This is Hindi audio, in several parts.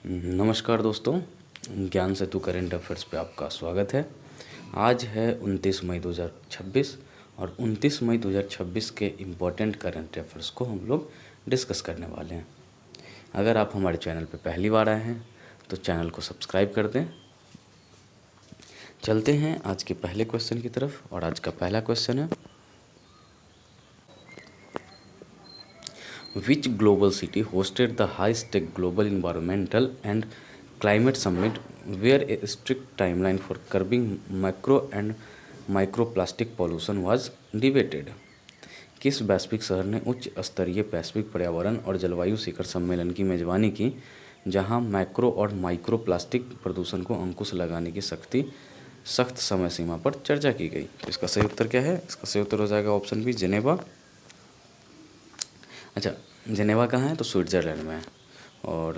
नमस्कार दोस्तों, ज्ञान सेतु करंट अफेयर्स पे आपका स्वागत है। आज है 29 मई 2026 और 29 मई 2026 के इम्पोर्टेंट करंट अफेयर्स को हम लोग डिस्कस करने वाले हैं। अगर आप हमारे चैनल पे पहली बार आए हैं तो चैनल को सब्सक्राइब कर दें। चलते हैं आज के पहले क्वेश्चन की तरफ और आज का पहला क्वेश्चन है, Which global city hosted the high-stake global environmental and climate summit where a strict timeline for curbing macro and microplastic pollution was debated? किस वैश्विक शहर ने उच्च स्तरीय वैश्विक पर्यावरण और जलवायु शिखर सम्मेलन की मेजबानी की, जहां मैक्रो और माइक्रो प्लास्टिक प्रदूषण को अंकुश लगाने की सख्त समय सीमा पर चर्चा की गई? तो इसका सही उत्तर क्या है? इसका सही उत्तर हो जाएगा ऑप्शन बी, जेनेवा। अच्छा, जेनेवा कहाँ है? तो स्विट्ज़रलैंड में है। और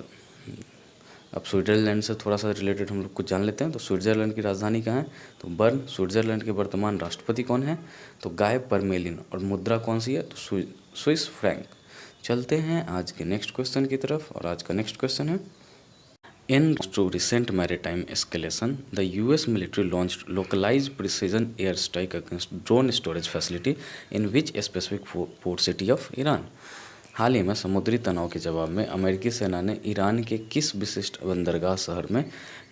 अब स्विट्ज़रलैंड से थोड़ा सा रिलेटेड हम लोग कुछ जान लेते हैं। तो स्विट्ज़रलैंड की राजधानी कहाँ है? तो बर्न। स्विट्ज़रलैंड के वर्तमान राष्ट्रपति कौन है? तो गाय परमेलिन। और मुद्रा कौन सी है? तो स्विस फ्रैंक। चलते हैं आज के नेक्स्ट क्वेश्चन की तरफ और आज का नेक्स्ट क्वेश्चन है, In to recent maritime escalation, the US military launched localized precision airstrike against drone storage facility in which specific port city of Iran? हाल ही में समुद्री तनाव के जवाब में अमेरिकी सेना ने ईरान के किस विशिष्ट बंदरगाह शहर में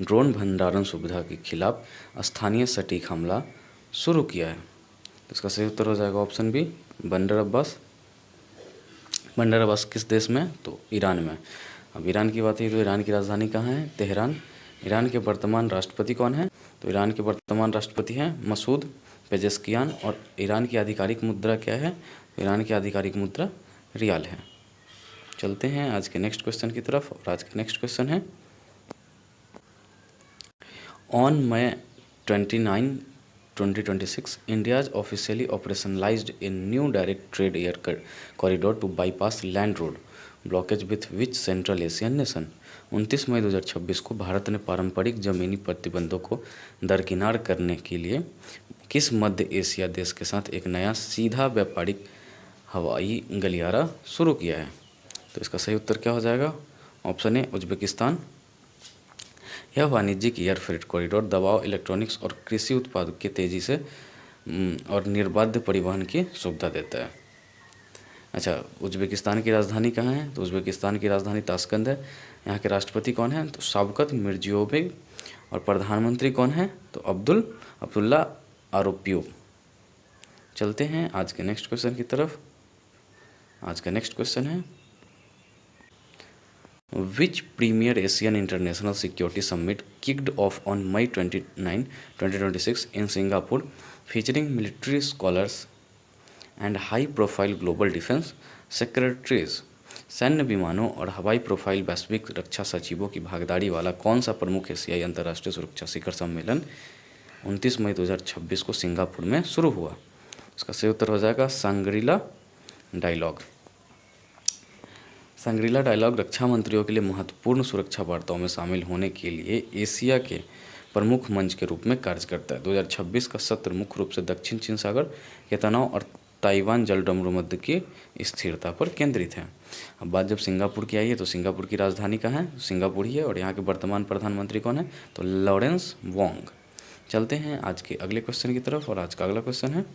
ड्रोन भंडारण सुविधा के खिलाफ स्थानीय सटीक हमला शुरू किया है? तो इसका सही उत्तर हो जाएगा ऑप्शन बी, बंदर अब्बास। बंदर अब्बास किस देश में? तो ईरान में। अब ईरान की बात है तो ईरान की राजधानी कहाँ है? तेहरान। ईरान के वर्तमान राष्ट्रपति कौन है? तो ईरान के वर्तमान राष्ट्रपति हैं मसूद पेजेस्कियान। और ईरान की आधिकारिक मुद्रा क्या है? तो ईरान की आधिकारिक मुद्रा रियाल है। चलते हैं आज के नेक्स्ट क्वेश्चन की तरफ और आज का नेक्स्ट क्वेश्चन है, on May 29, 2026, India officially operationalized a new direct trade air corridor to bypass land road blockage with which Central Asian nation? 29 मई 2026 को भारत ने पारंपरिक ज़मीनी प्रतिबंधों को दरकिनार करने के लिए किस मध्य एशिया देश के साथ एक नया सीधा व्यापारिक हवाई गलियारा शुरू किया है? तो इसका सही उत्तर क्या हो जाएगा? Option A, Uzbekistan. यह वाणिज्यिक एयर फ्रेट कॉरिडोर दवाओं, इलेक्ट्रॉनिक्स और कृषि उत्पादों के तेज़ी से और निर्बाध परिवहन की सुविधा देता है। अच्छा, उज्बेकिस्तान की राजधानी कहाँ है? तो उज्बेकिस्तान की राजधानी ताशकंद है। यहाँ के राष्ट्रपति कौन है? तो शावकत मिर्जियोयेव। और प्रधानमंत्री कौन है? तो अब्दुल्ला आरोपियो। चलते हैं आज के नेक्स्ट क्वेश्चन की तरफ। आज का नेक्स्ट क्वेश्चन है, Which premier Asian International Security Summit kicked off on May 29, 2026 in Singapore, featuring military scholars and high-profile global defense secretaries? सैन्य विमानों और हवाई प्रोफाइल वैश्विक रक्षा सचिवों की भागीदारी वाला कौन सा प्रमुख एशियाई अंतर्राष्ट्रीय सुरक्षा शिखर सम्मेलन 29 मई 2026 को सिंगापुर में शुरू हुआ? इसका सही उत्तर हो जाएगा सांग्रीला डायलॉग। सांग्रीला डायलॉग रक्षा मंत्रियों के लिए महत्वपूर्ण सुरक्षा वार्ताओं में शामिल होने के लिए एशिया के प्रमुख मंच के रूप में कार्य करता है। 2026 का सत्र मुख्य रूप से दक्षिण चीन सागर के तनाव और ताइवान जलडमरू मध्य की स्थिरता पर केंद्रित है। अब बात जब सिंगापुर की आई है तो सिंगापुर की राजधानी कहाँ है? सिंगापुर ही है। और यहाँ के वर्तमान प्रधानमंत्री कौन है? तो लॉरेंस वोंग। चलते हैं आज के अगले क्वेश्चन की तरफ और आज का अगला क्वेश्चन है,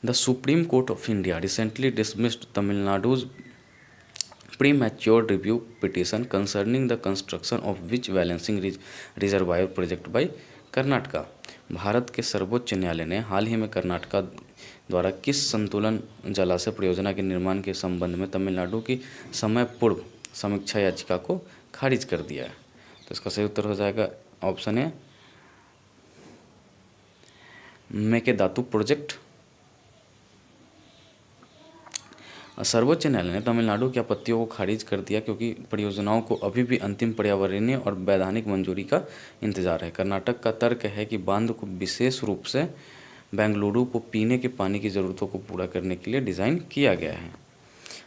The Supreme Court of India recently dismissed Tamil Nadu's premature review petition concerning the construction of which balancing reservoir project by Karnataka? Bharat के सर्वोच्च न्यायालय ने हाल ही में कर्नाटका द्वारा किस संतुलन जलाशय परियोजना के निर्माण के संबंध में तमिलनाडु की समय पूर्व समीक्षा याचिका को खारिज कर दिया है? तो इसका सही उत्तर हो जाएगा ऑप्शन ए, मेकेदातु प्रोजेक्ट। सर्वोच्च न्यायालय ने तमिलनाडु की आपत्तियों को खारिज कर दिया क्योंकि परियोजनाओं को अभी भी अंतिम पर्यावरणीय और वैधानिक मंजूरी का इंतजार है। कर्नाटक का तर्क है कि बांध को विशेष रूप से बेंगलुरु को पीने के पानी की ज़रूरतों को पूरा करने के लिए डिज़ाइन किया गया है।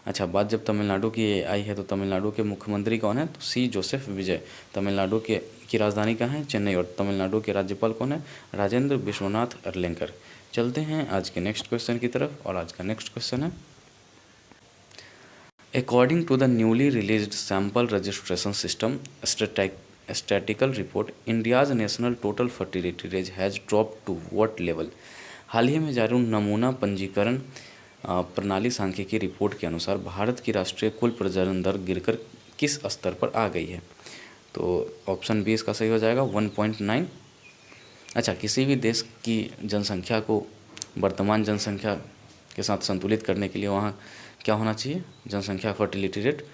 अच्छा, बात जब तमिलनाडु की आई है तो तमिलनाडु के मुख्यमंत्री कौन है? तो सी जोसेफ विजय। तमिलनाडु की राजधानी कहाँ है? चेन्नई। और तमिलनाडु के राज्यपाल कौन है? राजेंद्र विश्वनाथ अरलेंकर। चलते हैं आज के नेक्स्ट क्वेश्चन की तरफ और आज का नेक्स्ट क्वेश्चन है, According to the newly released sample registration system statistical report, India's national total fertility rate has dropped to what level? हाल ही में जारी नमूना पंजीकरण प्रणाली सांख्यिकी रिपोर्ट के अनुसार भारत की राष्ट्रीय कुल प्रजनन दर गिरकर किस स्तर पर आ गई है? तो ऑप्शन बी इसका सही हो जाएगा 1.9। अच्छा, किसी भी देश की जनसंख्या को वर्तमान जनसंख्या के साथ संतुलित करने के लिए वहाँ क्या होना चाहिए? जनसंख्या फर्टिलिटी रेट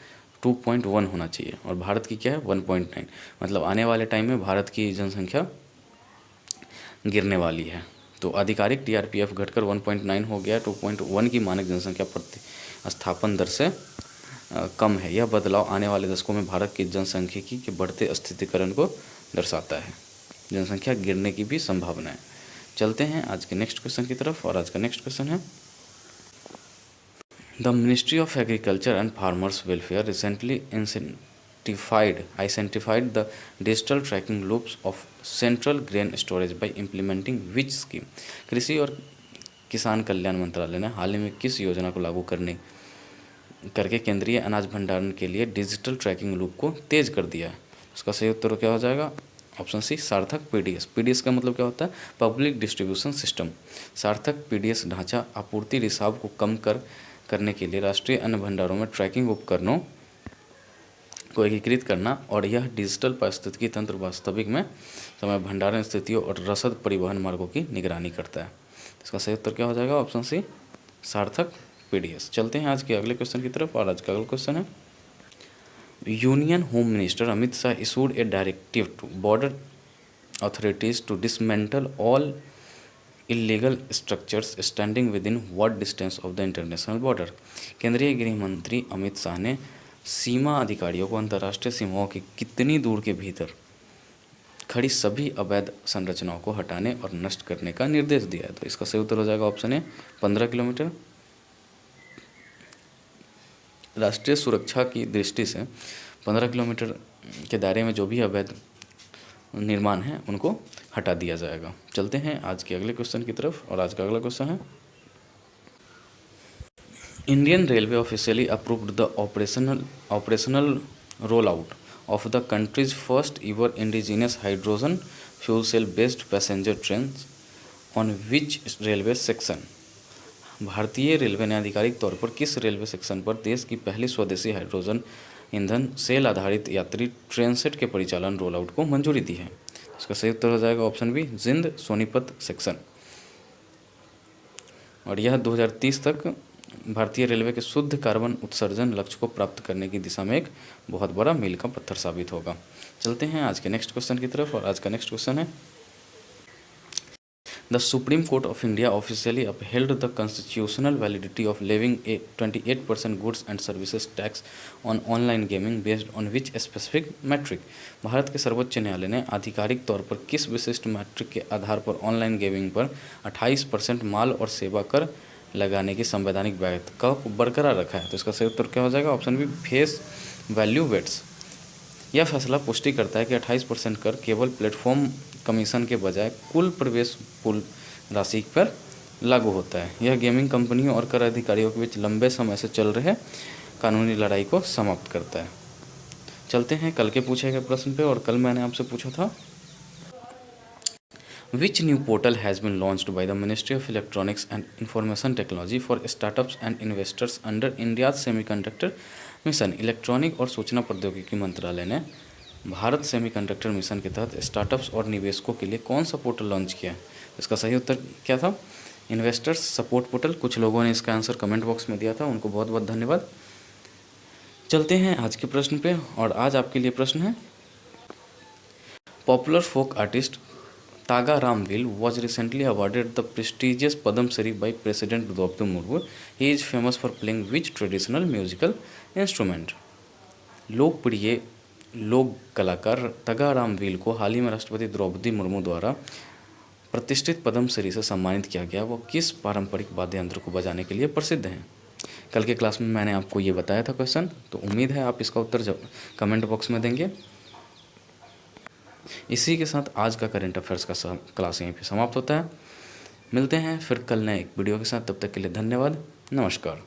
2.1 होना चाहिए और भारत की क्या है 1.9। मतलब आने वाले टाइम में भारत की जनसंख्या गिरने वाली है। तो आधिकारिक TRPF घटकर 1.9 हो गया, 2.1 की मानक जनसंख्या प्रतिस्थापन दर से कम है। यह बदलाव आने वाले दशकों में भारत की जनसांख्यिकी के बढ़ते स्थितीकरण को दर्शाता है। जनसंख्या गिरने की भी संभावना है। चलते हैं आज के नेक्स्ट क्वेश्चन की तरफ और आज का नेक्स्ट क्वेश्चन है the ministry of agriculture and farmers welfare recently identified the digital tracking loops of central grain storage by implementing which scheme? कृषि और किसान कल्याण मंत्रालय ने हाल ही में किस योजना को लागू करके केंद्रीय अनाज भंडारण के लिए डिजिटल ट्रैकिंग लूप को तेज कर दिया है? उसका सही उत्तर क्या हो जाएगा? ऑप्शन सी सार्थक PDS। PDS का मतलब क्या होता है? Public distribution system. सार्थक PDS ढांचा आपूर्ति रिसाव को कम करने के लिए राष्ट्रीय अन्न भंडारों में ट्रैकिंग उपकरणों को एकीकृत करना और यह डिजिटल पारिस्थितिकी तंत्र वास्तविक में समय भंडारण स्थितियों और रसद परिवहन मार्गों की निगरानी करता है। इसका सही उत्तर क्या हो जाएगा? ऑप्शन सी सार्थक PDS। चलते हैं आज के अगले क्वेश्चन की तरफ और आज का अगला क्वेश्चन है union home minister Amit Shah issued a directive to border authorities to dismantle all illegal structures standing within what distance of the international border? केंद्रीय गृह मंत्री अमित शाह ने सीमा अधिकारियों को अंतर्राष्ट्रीय सीमाओं के कितनी दूर के भीतर खड़ी सभी अवैध संरचनाओं को हटाने और नष्ट करने का निर्देश दिया है। तो इसका सही उत्तर हो जाएगा ऑप्शन ए 15 किलोमीटर। राष्ट्रीय सुरक्षा की दृष्टि से 15 किलोमीटर के दायरे में जो भी अवैध निर्माण है उनको हटा दिया जाएगा। चलते हैं आज के अगले क्वेश्चन की तरफ और आज का अगला क्वेश्चन है Indian railway officially approved the operational roll out of the country's first ever indigenous hydrogen fuel cell based passenger trains on which railway section? भारतीय रेलवे ने आधिकारिक तौर पर किस रेलवे सेक्शन पर देश की पहली स्वदेशी हाइड्रोजन ईंधन सेल आधारित यात्री ट्रेन सेट के परिचालन रोल आउट को मंजूरी दी है? इसका सही उत्तर हो जाएगा ऑप्शन बी जिंद सोनीपत सेक्शन। और यह 2030 तक भारतीय रेलवे के शुद्ध कार्बन उत्सर्जन लक्ष्य को प्राप्त करने की दिशा में एक बहुत बड़ा मील का पत्थर साबित होगा। चलते हैं आज के नेक्स्ट क्वेश्चन की तरफ और आज का नेक्स्ट क्वेश्चन है the supreme court of India officially upheld the constitutional validity of levying a 28% goods and services tax on online gaming based on which specific metric? Bharat के सर्वोच्च न्यायालय ने आधिकारिक तौर पर किस विशिष्ट मैट्रिक के आधार पर ऑनलाइन गेमिंग पर 28% माल और सेवा कर लगाने की संवैधानिक वैधता को बरकरार रखा है? तो इसका सही उत्तर क्या हो जाएगा? Option B face value weights. यह फैसला पुष्टि करता है कि 28% कर केवल प्लेटफॉर्म कमीशन के बजाय कुल प्रवेश पूल राशि पर लागू होता है। यह गेमिंग कंपनियों और कर अधिकारियों के बीच लंबे समय से चल रहे कानूनी लड़ाई को समाप्त करता है। चलते हैं कल के पूछे गए प्रश्न पे। और कल मैंने आपसे पूछा था Which new portal has been launched by the Ministry of Electronics and Information Technology for startups and investors under India's Semiconductor Mission? Electronic और सूचना प्रौद्योगिकी मंत्रालय ने भारत सेमीकंडक्टर मिशन के तहत स्टार्टअप्स और निवेशकों के लिए कौन सा पोर्टल लॉन्च किया है? इसका सही उत्तर क्या था? Investors support portal. कुछ लोगों ने इसका आंसर कमेंट बॉक्स में दिया था, उनको बहुत बहुत धन्यवाद। चलते हैं आज के प्रश्न पे और आज आपके लिए प्रश्न है popular folk artist Taga Ramveer was recently awarded the prestigious Padma Shri by President Draupadi Murmu. He is famous for playing which traditional musical instrument? लोकप्रिय लोक कलाकार तगा रामवीर को हाल ही में राष्ट्रपति द्रौपदी मुर्मू द्वारा प्रतिष्ठित पद्म श्री से सम्मानित किया गया। वो किस पारंपरिक वाद्य यंत्र को बजाने के लिए प्रसिद्ध हैं? कल के क्लास में मैंने आपको ये बताया था क्वेश्चन, तो उम्मीद है आप इसका उत्तर कमेंट बॉक्स में देंगे। इसी के साथ आज का करंट अफेयर्स का क्लास यहीं पे समाप्त होता है। मिलते हैं फिर कल नए एक वीडियो के साथ, तब तक के लिए धन्यवाद, नमस्कार।